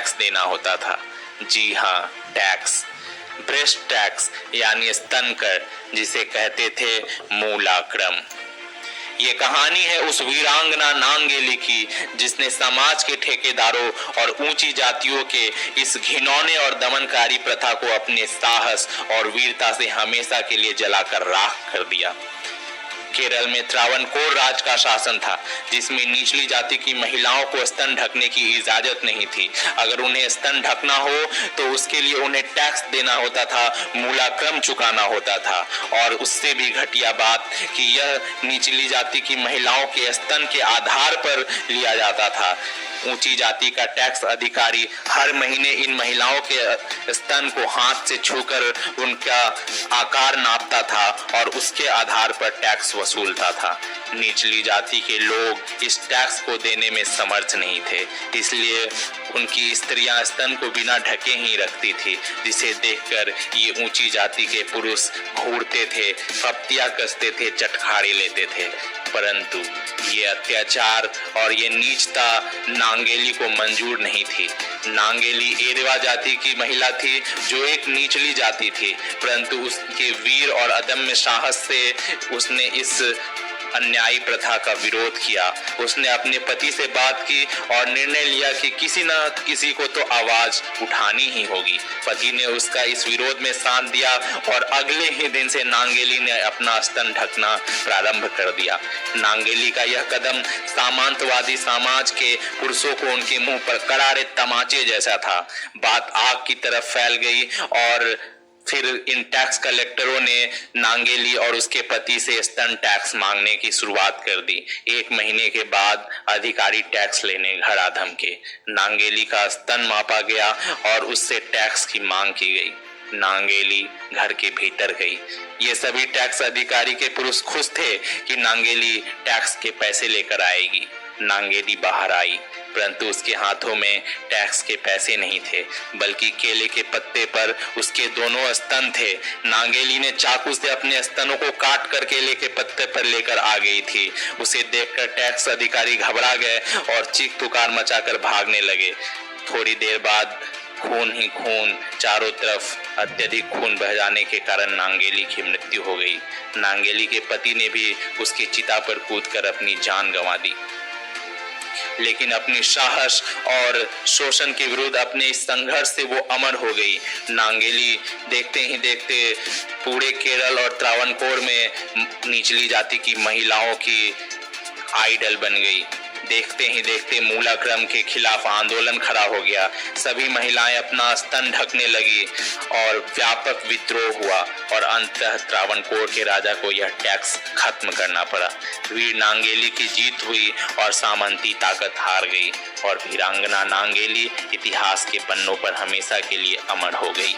Tax देना होता था। जी हाँ, टैक्स, ब्रेस्ट टैक्स यानी स्तन कर, जिसे कहते थे मूलाक्रम। ये कहानी है उस वीरांगना नांगेली की जिसने समाज के ठेकेदारों और ऊंची जातियों के इस घिनौने और दमनकारी प्रथा को अपने साहस और वीरता से हमेशा के लिए जलाकर राख कर दिया। केरल में त्रावणकोर राज का शासन था, जिसमें निचली जाति की महिलाओं को स्तन ढकने की इजाजत नहीं थी। अगर उन्हें स्तन ढकना हो तो उसके लिए उन्हें टैक्स देना होता था, मूलाक्रम चुकाना होता था। और उससे भी घटिया बात कि यह निचली जाति की महिलाओं के स्तन के आधार पर लिया जाता था। ऊंची जाति का टैक्स अधिकारी हर महीने इन महिलाओं के स्तन को हाथ से छूकर उनका आकार नापता था और उसके आधार पर टैक्स वसूलता था। निचली जाति के लोग इस टैक्स को देने में समर्थ नहीं थे, इसलिए उनकी स्त्रियां स्तन को बिना ढके ही रखती थी, जिसे देखकर ये ऊंची जाति के पुरुष घूरते थे, फप्तियां कसते थे, चटखारे लेते थे। परंतु ये अत्याचार और ये नीचता नांगेली को मंजूर नहीं थी। नांगेली एरवा जाति की महिला थी जो एक निचली जाति थी, परंतु उसके वीर और अदम्य साहस से उसने इस अन्यायी प्रथा का विरोध किया। उसने अपने पति से बात की और निर्णय लिया कि किसी न किसी को तो आवाज उठानी ही होगी। पति ने उसका इस विरोध में साथ दिया और अगले ही दिन से नांगेली ने अपना स्तन ढकना प्रारंभ कर दिया। नांगेली का यह कदम सामंतवादी समाज के पुरुषों को उनके मुंह पर करारे तमाचे जैसा था। बात आग की तरफ फैल गई और फिर इन टैक्स कलेक्टरों ने नांगेली और उसके पति से स्तन टैक्स मांगने की शुरुआत कर दी। 1 महीने के बाद अधिकारी टैक्स लेने घर आ धमके। नांगेली का स्तन मापा गया और उससे टैक्स की मांग की गई। नांगेली घर के भीतर गई। ये सभी टैक्स अधिकारी के पुरुष खुश थे कि नांगेली टैक्स के पैसे लेकर आएगी। नांगेली बाहर आई, परंतु उसके हाथों में टैक्स के पैसे नहीं थे, बल्कि केले के पत्ते पर उसके दोनों स्तन थे। नांगेली ने चाकू से अपने स्तनों को काट कर केले के पत्ते पर लेकर आ गई थी। उसे देखकर टैक्स अधिकारी घबरा गए और चीख पुकार मचाकर भागने लगे। थोड़ी देर बाद खून ही खून, चारों तरफ अत्यधिक खून बह जाने के कारण नांगेली की मृत्यु हो गई। नांगेली के पति ने भी उसकी चिता पर कूदकर अपनी जान गंवा दी, लेकिन अपनी साहस और शोषण के विरुद्ध अपने इस संघर्ष से वो अमर हो गई। नांगेली देखते ही देखते पूरे केरल और त्रावणकोर में निचली जाति की महिलाओं की आइडल बन गई। देखते ही देखते मूलाक्रम के खिलाफ आंदोलन खड़ा हो गया। सभी महिलाएं अपना स्तन ढकने लगी और व्यापक विद्रोह हुआ और अंततः त्रावणकोर के राजा को यह टैक्स खत्म करना पड़ा। वीर नांगेली की जीत हुई और सामंती ताकत हार गई और वीरांगना नांगेली इतिहास के पन्नों पर हमेशा के लिए अमर हो गई।